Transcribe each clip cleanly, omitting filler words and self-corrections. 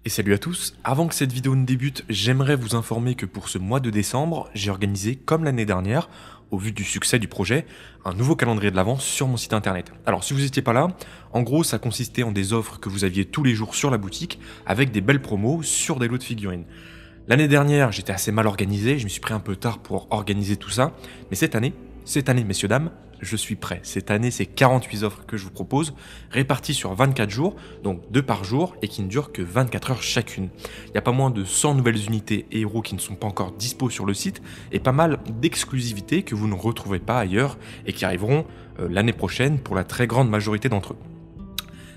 Et salut à tous, avant que cette vidéo ne débute, j'aimerais vous informer que pour ce mois de décembre, j'ai organisé, comme l'année dernière, au vu du succès du projet, un nouveau calendrier de l'Avent sur mon site internet. Alors si vous n'étiez pas là, en gros ça consistait en des offres que vous aviez tous les jours sur la boutique, avec des belles promos sur des lots de figurines. L'année dernière, j'étais assez mal organisé, je me suis pris un peu tard pour organiser tout ça, mais cette année, messieurs, dames, je suis prêt. Cette année, c'est 48 offres que je vous propose, réparties sur 24 jours, donc 2 par jour, et qui ne durent que 24 heures chacune. Il y a pas moins de 100 nouvelles unités et héros qui ne sont pas encore dispo sur le site, et pas mal d'exclusivités que vous ne retrouvez pas ailleurs, et qui arriveront l'année prochaine pour la très grande majorité d'entre eux.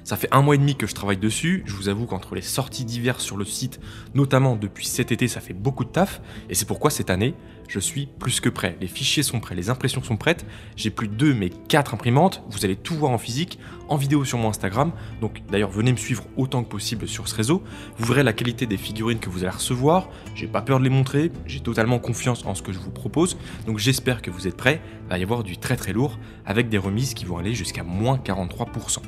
Ça fait 1 mois et demi que je travaille dessus, je vous avoue qu'entre les sorties diverses sur le site, notamment depuis cet été, ça fait beaucoup de taf, et c'est pourquoi cette année, je suis plus que prêt. Les fichiers sont prêts, les impressions sont prêtes, j'ai plus de 2 mais 4 imprimantes, vous allez tout voir en physique, en vidéo sur mon Instagram, donc d'ailleurs venez me suivre autant que possible sur ce réseau, vous verrez la qualité des figurines que vous allez recevoir, j'ai pas peur de les montrer, j'ai totalement confiance en ce que je vous propose, donc j'espère que vous êtes prêts, il va y avoir du très très lourd, avec des remises qui vont aller jusqu'à moins 43%.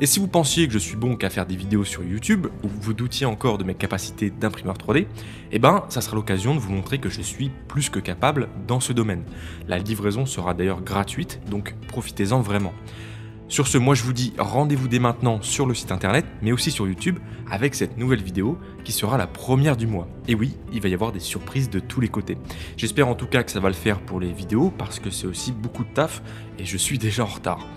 Et si vous pensiez que je suis bon qu'à faire des vidéos sur YouTube, ou vous vous doutiez encore de mes capacités d'imprimeur 3D, eh ben ça sera l'occasion de vous montrer que je suis plus que capable dans ce domaine. La livraison sera d'ailleurs gratuite, donc profitez-en vraiment. Sur ce, moi je vous dis rendez-vous dès maintenant sur le site internet, mais aussi sur YouTube, avec cette nouvelle vidéo qui sera la première du mois. Et oui, il va y avoir des surprises de tous les côtés. J'espère en tout cas que ça va le faire pour les vidéos, parce que c'est aussi beaucoup de taf, et je suis déjà en retard.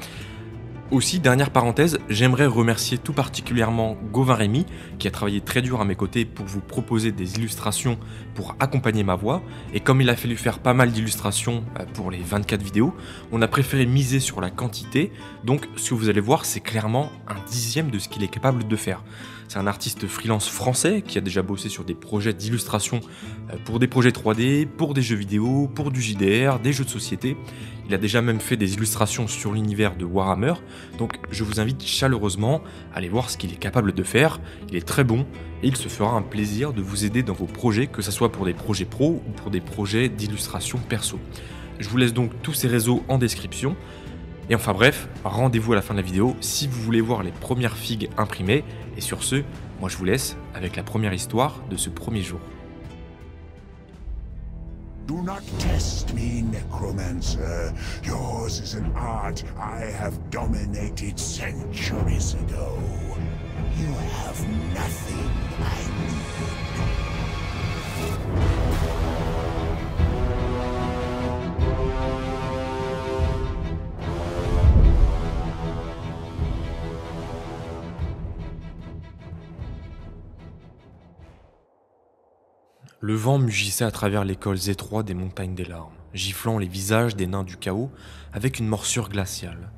Aussi, dernière parenthèse, j'aimerais remercier tout particulièrement Gauvin Rémy, qui a travaillé très dur à mes côtés pour vous proposer des illustrations pour accompagner ma voix, et comme il a fallu faire pas mal d'illustrations pour les 24 vidéos, on a préféré miser sur la quantité, donc ce que vous allez voir c'est clairement un dixième de ce qu'il est capable de faire. C'est un artiste freelance français qui a déjà bossé sur des projets d'illustration pour des projets 3D, pour des jeux vidéo, pour du JDR, des jeux de société. Il a déjà même fait des illustrations sur l'univers de Warhammer, donc je vous invite chaleureusement à aller voir ce qu'il est capable de faire. Il est très bon et il se fera un plaisir de vous aider dans vos projets, que ce soit pour des projets pro ou pour des projets d'illustration perso. Je vous laisse donc tous ces réseaux en description. Et enfin bref, rendez-vous à la fin de la vidéo si vous voulez voir les premières figues imprimées. Et sur ce, moi je vous laisse avec la première histoire de ce premier jour. Do not test me, Necromancer. Yours is an art I have dominated centuries ago. You have nothing I need. Le vent mugissait à travers les cols étroits des montagnes des larmes, giflant les visages des nains du chaos avec une morsure glaciale.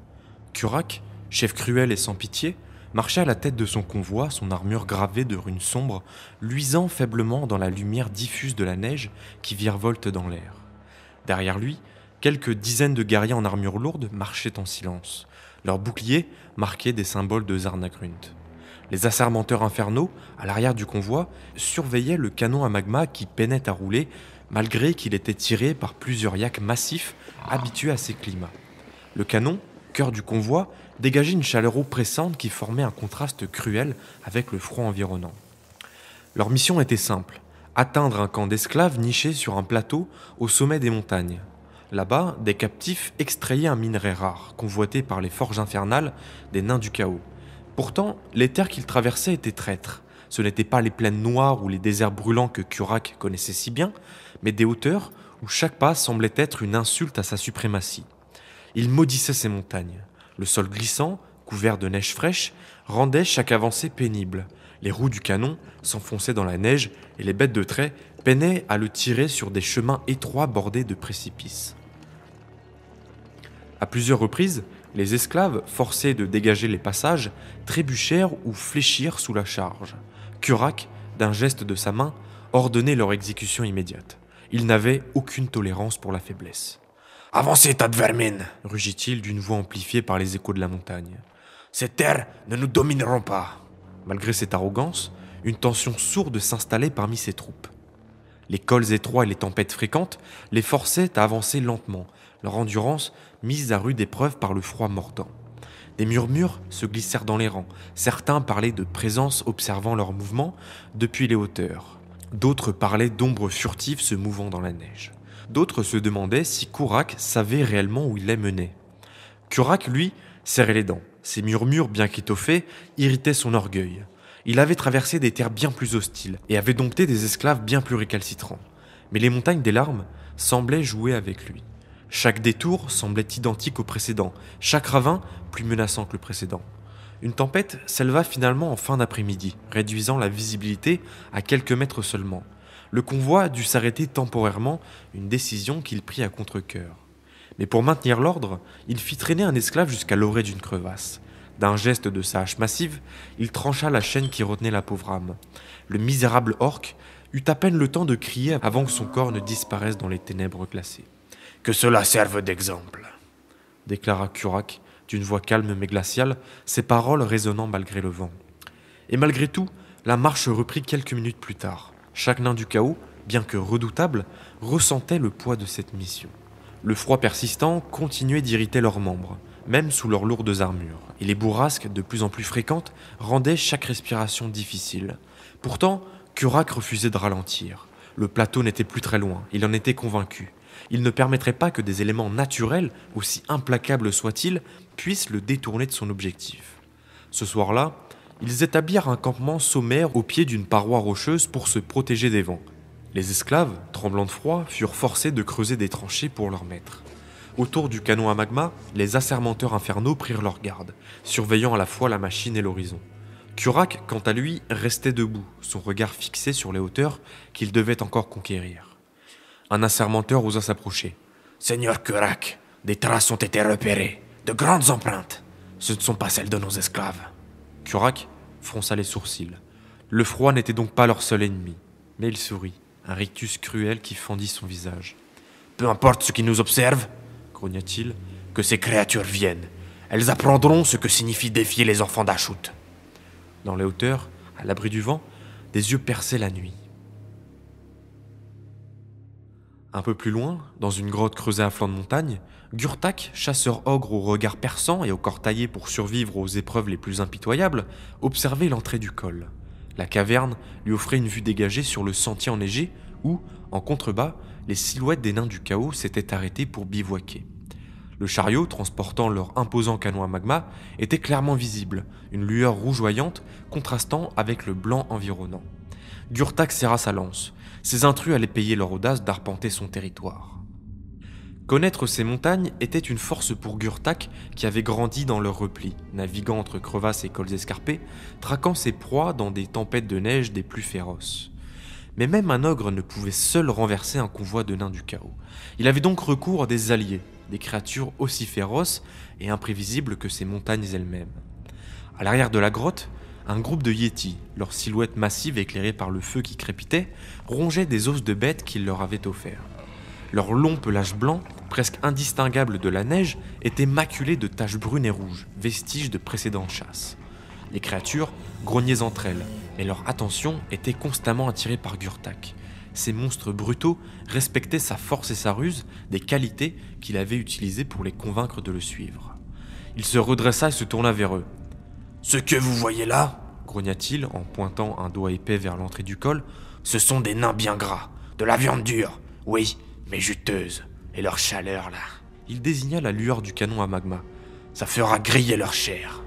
Curak, chef cruel et sans pitié, marchait à la tête de son convoi, son armure gravée de runes sombres, luisant faiblement dans la lumière diffuse de la neige qui virevolte dans l'air. Derrière lui, quelques dizaines de guerriers en armure lourde marchaient en silence. Leurs boucliers marquaient des symboles de Zarnagrunt. Les assermenteurs infernaux, à l'arrière du convoi, surveillaient le canon à magma qui peinait à rouler, malgré qu'il était tiré par plusieurs yaks massifs habitués à ces climats. Le canon, cœur du convoi, dégageait une chaleur oppressante qui formait un contraste cruel avec le froid environnant. Leur mission était simple, atteindre un camp d'esclaves niché sur un plateau au sommet des montagnes. Là-bas, des captifs extrayaient un minerai rare, convoité par les forges infernales des nains du chaos. Pourtant, les terres qu'ils traversaient étaient traîtres. Ce n'étaient pas les plaines noires ou les déserts brûlants que Curak connaissait si bien, mais des hauteurs où chaque pas semblait être une insulte à sa suprématie. Il maudissait ces montagnes. Le sol glissant, couvert de neige fraîche, rendait chaque avancée pénible. Les roues du canon s'enfonçaient dans la neige et les bêtes de trait peinaient à le tirer sur des chemins étroits bordés de précipices. À plusieurs reprises, les esclaves, forcés de dégager les passages, trébuchèrent ou fléchirent sous la charge. Curak, d'un geste de sa main, ordonnait leur exécution immédiate. Il n'avait aucune tolérance pour la faiblesse. « Avancez, tas de vermine !» rugit-il d'une voix amplifiée par les échos de la montagne. « Ces terres ne nous domineront pas !» Malgré cette arrogance, une tension sourde s'installait parmi ses troupes. Les cols étroits et les tempêtes fréquentes les forçaient à avancer lentement, leur endurance mise à rude épreuve par le froid mordant. Des murmures se glissèrent dans les rangs. Certains parlaient de présence observant leurs mouvements depuis les hauteurs. D'autres parlaient d'ombres furtives se mouvant dans la neige. D'autres se demandaient si Kurak savait réellement où il les menait. Kurak, lui, serrait les dents. Ces murmures, bien qu'étoffés, irritaient son orgueil. Il avait traversé des terres bien plus hostiles et avait dompté des esclaves bien plus récalcitrants. Mais les montagnes des larmes semblaient jouer avec lui. Chaque détour semblait identique au précédent, chaque ravin plus menaçant que le précédent. Une tempête s'éleva finalement en fin d'après-midi, réduisant la visibilité à quelques mètres seulement. Le convoi dut s'arrêter temporairement, une décision qu'il prit à contre-cœur. Mais pour maintenir l'ordre, il fit traîner un esclave jusqu'à l'orée d'une crevasse. D'un geste de sa hache massive, il trancha la chaîne qui retenait la pauvre âme. Le misérable orc eut à peine le temps de crier avant que son corps ne disparaisse dans les ténèbres glacées. « Que cela serve d'exemple !» déclara Kurak d'une voix calme mais glaciale, ses paroles résonnant malgré le vent. Et malgré tout, la marche reprit quelques minutes plus tard. Chaque nain du chaos, bien que redoutable, ressentait le poids de cette mission. Le froid persistant continuait d'irriter leurs membres, même sous leurs lourdes armures, et les bourrasques, de plus en plus fréquentes, rendaient chaque respiration difficile. Pourtant, Kurak refusait de ralentir. Le plateau n'était plus très loin, il en était convaincu. Il ne permettrait pas que des éléments naturels, aussi implacables soient-ils, puissent le détourner de son objectif. Ce soir-là, ils établirent un campement sommaire au pied d'une paroi rocheuse pour se protéger des vents. Les esclaves, tremblant de froid, furent forcés de creuser des tranchées pour leur maître. Autour du canon à magma, les assermenteurs infernaux prirent leur garde, surveillant à la fois la machine et l'horizon. Kurak, quant à lui, restait debout, son regard fixé sur les hauteurs qu'il devait encore conquérir. Un assermenteur osa s'approcher. « Seigneur Kurak, des traces ont été repérées, de grandes empreintes. Ce ne sont pas celles de nos esclaves. » Kurak fronça les sourcils. Le froid n'était donc pas leur seul ennemi, mais il sourit, un rictus cruel qui fendit son visage. « Peu importe ce qui nous observe, grogna-t-il, que ces créatures viennent. Elles apprendront ce que signifie défier les enfants d'Ashut. » Dans les hauteurs, à l'abri du vent, des yeux perçaient la nuit. Un peu plus loin, dans une grotte creusée à flanc de montagne, Gurtak, chasseur ogre au regard perçant et au corps taillé pour survivre aux épreuves les plus impitoyables, observait l'entrée du col. La caverne lui offrait une vue dégagée sur le sentier enneigé où, en contrebas, les silhouettes des nains du chaos s'étaient arrêtées pour bivouaquer. Le chariot, transportant leur imposant canon à magma, était clairement visible, une lueur rougeoyante contrastant avec le blanc environnant. Gurtak serra sa lance. Ces intrus allaient payer leur audace d'arpenter son territoire. Connaître ces montagnes était une force pour Gurtak qui avait grandi dans leur repli, naviguant entre crevasses et cols escarpés, traquant ses proies dans des tempêtes de neige des plus féroces. Mais même un ogre ne pouvait seul renverser un convoi de nains du chaos. Il avait donc recours à des alliés, des créatures aussi féroces et imprévisibles que ces montagnes elles-mêmes. À l'arrière de la grotte, un groupe de yétis, leurs silhouettes massives éclairées par le feu qui crépitait, rongeaient des os de bêtes qu'ils leur avaient offerts. Leur long pelage blanc, presque indistinguable de la neige, était maculé de taches brunes et rouges, vestiges de précédentes chasses. Les créatures grognaient entre elles, et leur attention était constamment attirée par Gurtak. Ces monstres brutaux respectaient sa force et sa ruse, des qualités qu'il avait utilisées pour les convaincre de le suivre. Il se redressa et se tourna vers eux. « Ce que vous voyez là, grogna-t-il en pointant un doigt épais vers l'entrée du col, ce sont des nains bien gras, de la viande dure, oui, mais juteuse, et leur chaleur là. » Il désigna la lueur du canon à magma. « Ça fera griller leur chair. »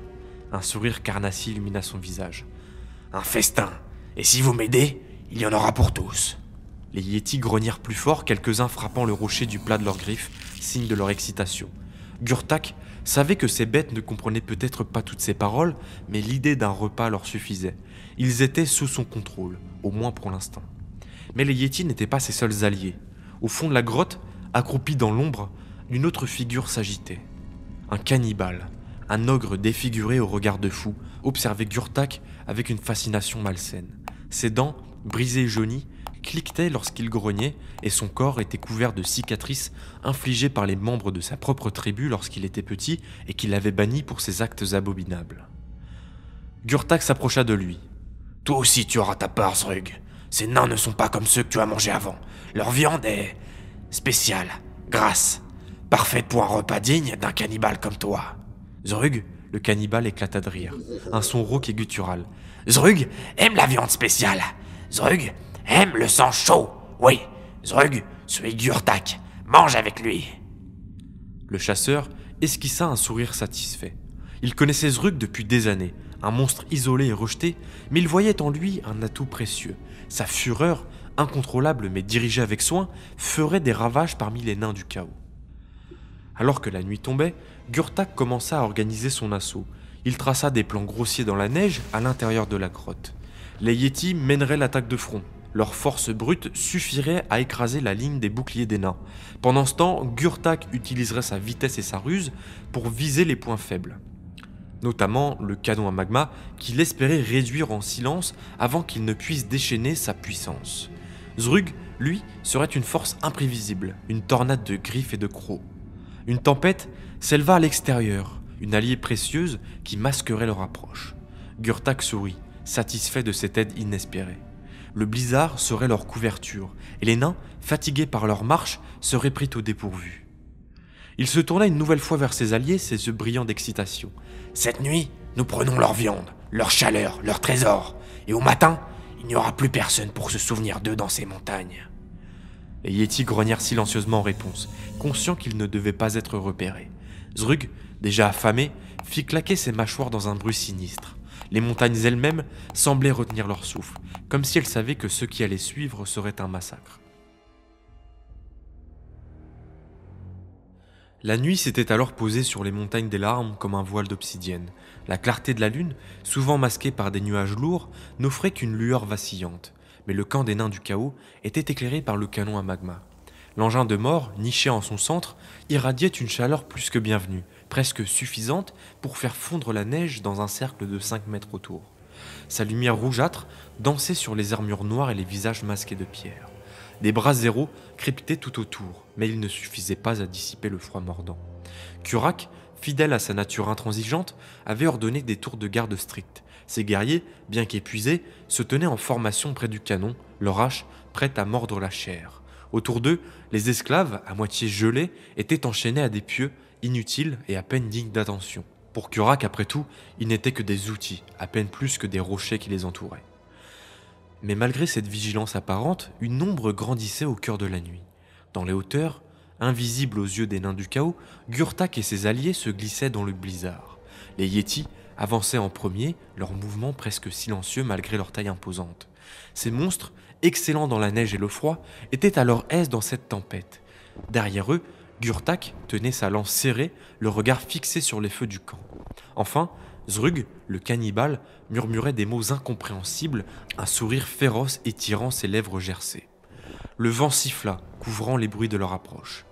Un sourire carnassier illumina son visage. « Un festin, et si vous m'aidez, il y en aura pour tous. » Les yétis grognèrent plus fort, quelques-uns frappant le rocher du plat de leurs griffes, signe de leur excitation. Gurtak savait que ces bêtes ne comprenaient peut-être pas toutes ces paroles, mais l'idée d'un repas leur suffisait. Ils étaient sous son contrôle, au moins pour l'instant. Mais les yétis n'étaient pas ses seuls alliés. Au fond de la grotte, accroupi dans l'ombre, une autre figure s'agitait. Un cannibale, un ogre défiguré au regard de fou, observait Gurtak avec une fascination malsaine. Ses dents, brisées et jaunies, cliquetait lorsqu'il grognait et son corps était couvert de cicatrices infligées par les membres de sa propre tribu lorsqu'il était petit et qu'il avait banni pour ses actes abominables. Gurtak s'approcha de lui. « Toi aussi tu auras ta part, Zrug. Ces nains ne sont pas comme ceux que tu as mangés avant. Leur viande est spéciale, grasse, parfaite pour un repas digne d'un cannibale comme toi. » Zrug Le cannibale éclata de rire, un son rauque et guttural. Zrug aime la viande spéciale. Zrug aime le sang chaud. Oui, Zrug suit Gurtak. Mange avec lui. Le chasseur esquissa un sourire satisfait. Il connaissait Zrug depuis des années, un monstre isolé et rejeté, mais il voyait en lui un atout précieux. Sa fureur, incontrôlable mais dirigée avec soin, ferait des ravages parmi les nains du chaos. Alors que la nuit tombait, Gurtak commença à organiser son assaut. Il traça des plans grossiers dans la neige à l'intérieur de la grotte. Les Yétis mèneraient l'attaque de front. Leur force brute suffirait à écraser la ligne des boucliers des nains. Pendant ce temps, Gurtak utiliserait sa vitesse et sa ruse pour viser les points faibles. Notamment le canon à magma qu'il espérait réduire en silence avant qu'il ne puisse déchaîner sa puissance. Zrug, lui, serait une force imprévisible, une tornade de griffes et de crocs. Une tempête s'éleva à l'extérieur, une alliée précieuse qui masquerait leur approche. Gurtak sourit, satisfait de cette aide inespérée. Le blizzard serait leur couverture, et les nains, fatigués par leur marche, seraient pris au dépourvu. Il se tourna une nouvelle fois vers ses alliés, ses yeux brillants d'excitation. Cette nuit, nous prenons leur viande, leur chaleur, leur trésor, et au matin, il n'y aura plus personne pour se souvenir d'eux dans ces montagnes. Les Yétis grognèrent silencieusement en réponse, conscients qu'ils ne devaient pas être repérés. Zrug, déjà affamé, fit claquer ses mâchoires dans un bruit sinistre. Les montagnes elles-mêmes semblaient retenir leur souffle, comme si elles savaient que ce qui allait suivre serait un massacre. La nuit s'était alors posée sur les montagnes des larmes comme un voile d'obsidienne. La clarté de la lune, souvent masquée par des nuages lourds, n'offrait qu'une lueur vacillante. Mais le camp des nains du chaos était éclairé par le canon à magma. L'engin de mort, niché en son centre, irradiait une chaleur plus que bienvenue, presque suffisante pour faire fondre la neige dans un cercle de 5 mètres autour. Sa lumière rougeâtre dansait sur les armures noires et les visages masqués de pierre. Des bras zéro crépitaient tout autour, mais ils ne suffisaient pas à dissiper le froid mordant. Gurtak, fidèle à sa nature intransigeante, avait ordonné des tours de garde strictes. Ses guerriers, bien qu'épuisés, se tenaient en formation près du canon, leur hache prête à mordre la chair. Autour d'eux, les esclaves, à moitié gelés, étaient enchaînés à des pieux, inutiles et à peine dignes d'attention. Pour Gurtak, après tout, ils n'étaient que des outils, à peine plus que des rochers qui les entouraient. Mais malgré cette vigilance apparente, une ombre grandissait au cœur de la nuit. Dans les hauteurs, invisibles aux yeux des nains du chaos, Gurtak et ses alliés se glissaient dans le blizzard. Les Yétis avançaient en premier, leurs mouvements presque silencieux malgré leur taille imposante. Ces monstres, excellents dans la neige et le froid, étaient à leur aise dans cette tempête. Derrière eux, Gurtak tenait sa lance serrée, le regard fixé sur les feux du camp. Enfin, Zrug, le cannibale, murmurait des mots incompréhensibles, un sourire féroce étirant ses lèvres gercées. Le vent siffla, couvrant les bruits de leur approche.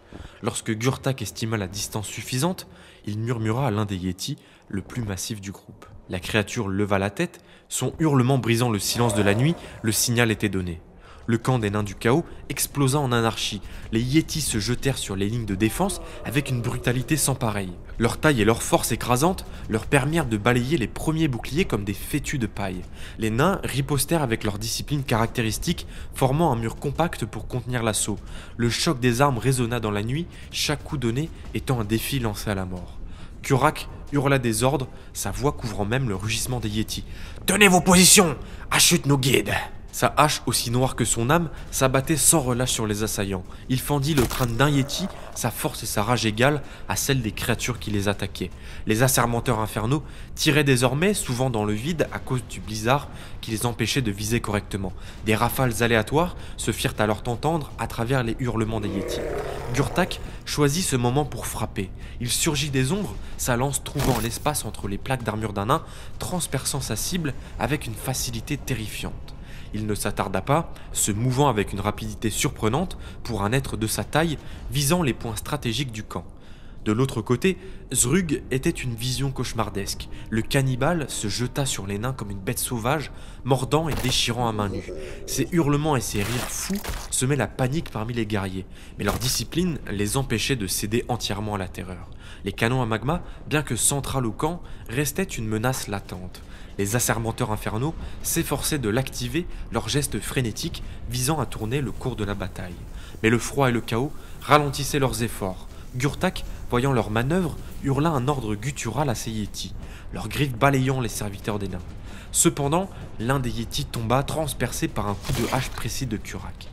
Lorsque Gurtak estima la distance suffisante, il murmura à l'un des Yétis, le plus massif du groupe. La créature leva la tête, son hurlement brisant le silence de la nuit, le signal était donné. Le camp des nains du chaos explosa en anarchie. Les Yétis se jetèrent sur les lignes de défense avec une brutalité sans pareille. Leur taille et leur force écrasante leur permirent de balayer les premiers boucliers comme des fétus de paille. Les nains ripostèrent avec leur discipline caractéristique, formant un mur compact pour contenir l'assaut. Le choc des armes résonna dans la nuit, chaque coup donné étant un défi lancé à la mort. Gurtak hurla des ordres, sa voix couvrant même le rugissement des Yétis. « Tenez vos positions! Achute nos guides !» Sa hache, aussi noire que son âme, s'abattait sans relâche sur les assaillants. Il fendit le crâne d'un Yéti, sa force et sa rage égales à celles des créatures qui les attaquaient. Les assermenteurs infernaux tiraient désormais, souvent dans le vide à cause du blizzard qui les empêchait de viser correctement. Des rafales aléatoires se firent alors entendre à travers les hurlements des Yétis. Gurtak choisit ce moment pour frapper. Il surgit des ombres, sa lance trouvant l'espace entre les plaques d'armure d'un nain, transperçant sa cible avec une facilité terrifiante. Il ne s'attarda pas, se mouvant avec une rapidité surprenante pour un être de sa taille, visant les points stratégiques du camp. De l'autre côté, Zrug était une vision cauchemardesque. Le cannibale se jeta sur les nains comme une bête sauvage, mordant et déchirant à main nue. Ses hurlements et ses rires fous semaient la panique parmi les guerriers, mais leur discipline les empêchait de céder entièrement à la terreur. Les canons à magma, bien que central au camp, restaient une menace latente. Les assermenteurs infernaux s'efforçaient de l'activer, leurs gestes frénétiques visant à tourner le cours de la bataille. Mais le froid et le chaos ralentissaient leurs efforts. Gurtak, voyant leur manœuvre, hurla un ordre guttural à ses Yétis. leurs griffes balayant les serviteurs des nains. Cependant, l'un des Yétis tomba transpercé par un coup de hache précis de Kurak.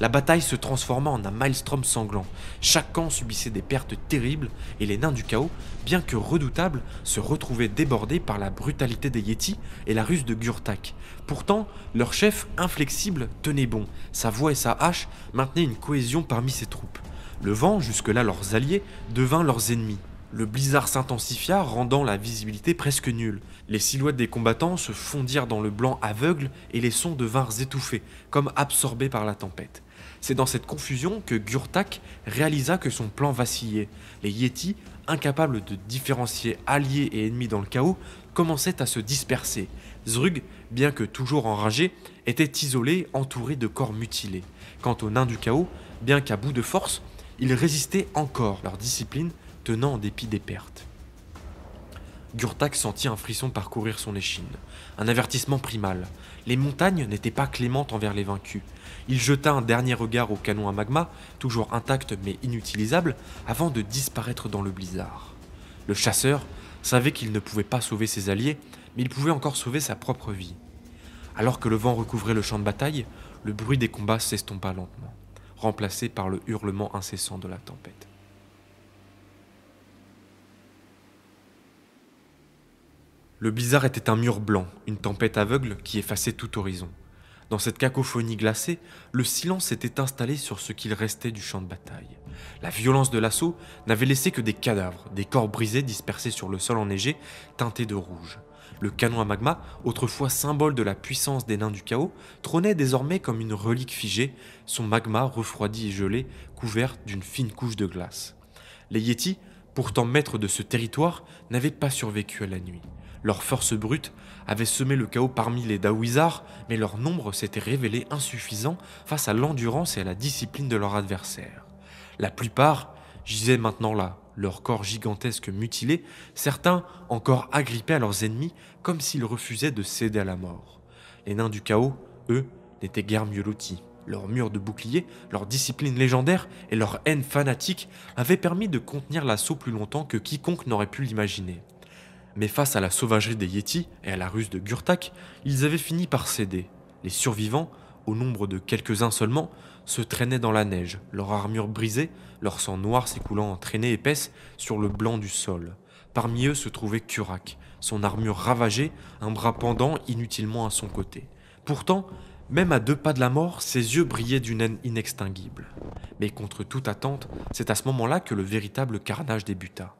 La bataille se transforma en un maelstrom sanglant. Chaque camp subissait des pertes terribles et les nains du chaos, bien que redoutables, se retrouvaient débordés par la brutalité des Yétis et la ruse de Gurtak. Pourtant, leur chef, inflexible, tenait bon. Sa voix et sa hache maintenaient une cohésion parmi ses troupes. Le vent, jusque-là leurs alliés, devint leurs ennemis. Le blizzard s'intensifia, rendant la visibilité presque nulle. Les silhouettes des combattants se fondirent dans le blanc aveugle et les sons devinrent étouffés, comme absorbés par la tempête. C'est dans cette confusion que Gurtak réalisa que son plan vacillait. Les Yétis, incapables de différencier alliés et ennemis dans le chaos, commençaient à se disperser. Zrug, bien que toujours enragé, était isolé, entouré de corps mutilés. Quant aux nains du chaos, bien qu'à bout de force, ils résistaient encore, leur discipline tenant en dépit des pertes. Gurtak sentit un frisson parcourir son échine, un avertissement primal. Les montagnes n'étaient pas clémentes envers les vaincus. Il jeta un dernier regard au canon à magma, toujours intact mais inutilisable, avant de disparaître dans le blizzard. Le chasseur savait qu'il ne pouvait pas sauver ses alliés, mais il pouvait encore sauver sa propre vie. Alors que le vent recouvrait le champ de bataille, le bruit des combats s'estompa lentement, remplacé par le hurlement incessant de la tempête. Le blizzard était un mur blanc, une tempête aveugle qui effaçait tout horizon. Dans cette cacophonie glacée, le silence s'était installé sur ce qu'il restait du champ de bataille. La violence de l'assaut n'avait laissé que des cadavres, des corps brisés dispersés sur le sol enneigé, teintés de rouge. Le canon à magma, autrefois symbole de la puissance des nains du chaos, trônait désormais comme une relique figée, son magma refroidi et gelé, couvert d'une fine couche de glace. Les Yétis, pourtant maîtres de ce territoire, n'avaient pas survécu à la nuit. Leur force brute avait semé le chaos parmi les Daouizards, mais leur nombre s'était révélé insuffisant face à l'endurance et à la discipline de leurs adversaires. La plupart gisaient maintenant là, leurs corps gigantesques mutilés, certains encore agrippés à leurs ennemis comme s'ils refusaient de céder à la mort. Les nains du chaos, eux, n'étaient guère mieux lotis. Leurs murs de boucliers, leur discipline légendaire et leur haine fanatique avaient permis de contenir l'assaut plus longtemps que quiconque n'aurait pu l'imaginer. Mais face à la sauvagerie des Yétis et à la ruse de Gurtak, ils avaient fini par céder. Les survivants, au nombre de quelques-uns seulement, se traînaient dans la neige, leur armure brisée, leur sang noir s'écoulant en traînées épaisses sur le blanc du sol. Parmi eux se trouvait Kurak, son armure ravagée, un bras pendant inutilement à son côté. Pourtant, même à 2 pas de la mort, ses yeux brillaient d'une haine inextinguible. Mais contre toute attente, c'est à ce moment-là que le véritable carnage débuta.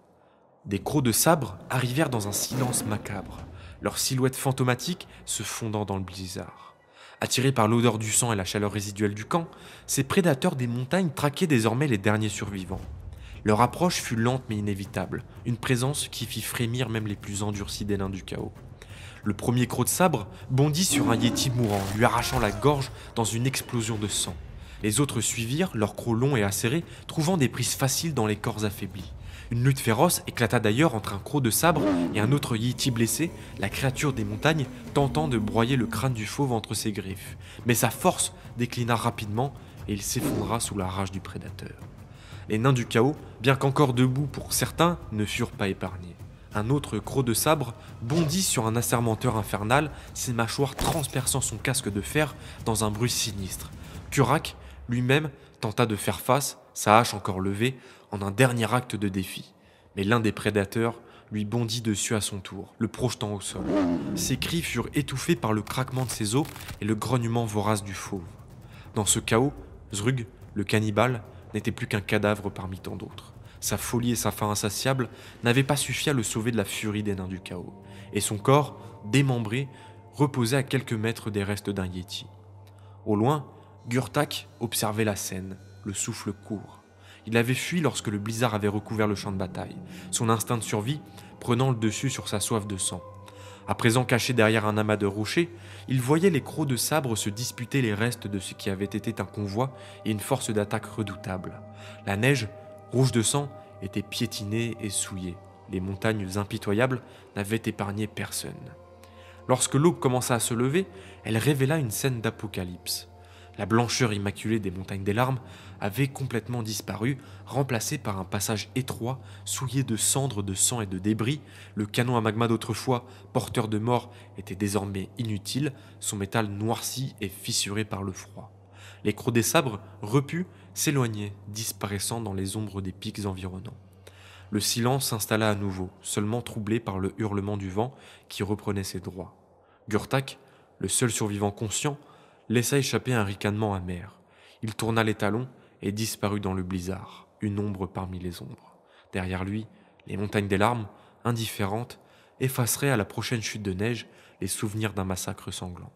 Des crocs de sabre arrivèrent dans un silence macabre, leurs silhouettes fantomatiques se fondant dans le blizzard. Attirés par l'odeur du sang et la chaleur résiduelle du camp, ces prédateurs des montagnes traquaient désormais les derniers survivants. Leur approche fut lente mais inévitable, une présence qui fit frémir même les plus endurcis des nains du chaos. Le premier croc de sabre bondit sur un Yéti mourant, lui arrachant la gorge dans une explosion de sang. Les autres suivirent, leurs crocs longs et acérés, trouvant des prises faciles dans les corps affaiblis. Une lutte féroce éclata d'ailleurs entre un croc de sabre et un autre Yéti blessé, la créature des montagnes tentant de broyer le crâne du fauve entre ses griffes. Mais sa force déclina rapidement et il s'effondra sous la rage du prédateur. Les nains du chaos, bien qu'encore debout pour certains, ne furent pas épargnés. Un autre croc de sabre bondit sur un assermenteur infernal, ses mâchoires transperçant son casque de fer dans un bruit sinistre. Kurak, lui-même, tenta de faire face, sa hache encore levée, en un dernier acte de défi. Mais l'un des prédateurs lui bondit dessus à son tour, le projetant au sol. Ses cris furent étouffés par le craquement de ses os et le grognement vorace du fauve. Dans ce chaos, Zrug, le cannibale, n'était plus qu'un cadavre parmi tant d'autres. Sa folie et sa faim insatiable n'avaient pas suffi à le sauver de la furie des nains du chaos. Et son corps, démembré, reposait à quelques mètres des restes d'un Yéti. Au loin, Gurtak observait la scène, le souffle court. Il avait fui lorsque le blizzard avait recouvert le champ de bataille, son instinct de survie prenant le dessus sur sa soif de sang. À présent caché derrière un amas de rochers, il voyait les crocs de sabre se disputer les restes de ce qui avait été un convoi et une force d'attaque redoutable. La neige, rouge de sang, était piétinée et souillée. Les montagnes impitoyables n'avaient épargné personne. Lorsque l'aube commença à se lever, elle révéla une scène d'apocalypse. La blancheur immaculée des montagnes des larmes avait complètement disparu, remplacée par un passage étroit, souillé de cendres, de sang et de débris. Le canon à magma d'autrefois, porteur de mort, était désormais inutile, son métal noirci et fissuré par le froid. Les crocs des sabres, repus, s'éloignaient, disparaissant dans les ombres des pics environnants. Le silence s'installa à nouveau, seulement troublé par le hurlement du vent qui reprenait ses droits. Gurtak, le seul survivant conscient, laissa échapper un ricanement amer. Il tourna les talons et disparut dans le blizzard, une ombre parmi les ombres. Derrière lui, les montagnes des larmes, indifférentes, effaceraient à la prochaine chute de neige les souvenirs d'un massacre sanglant.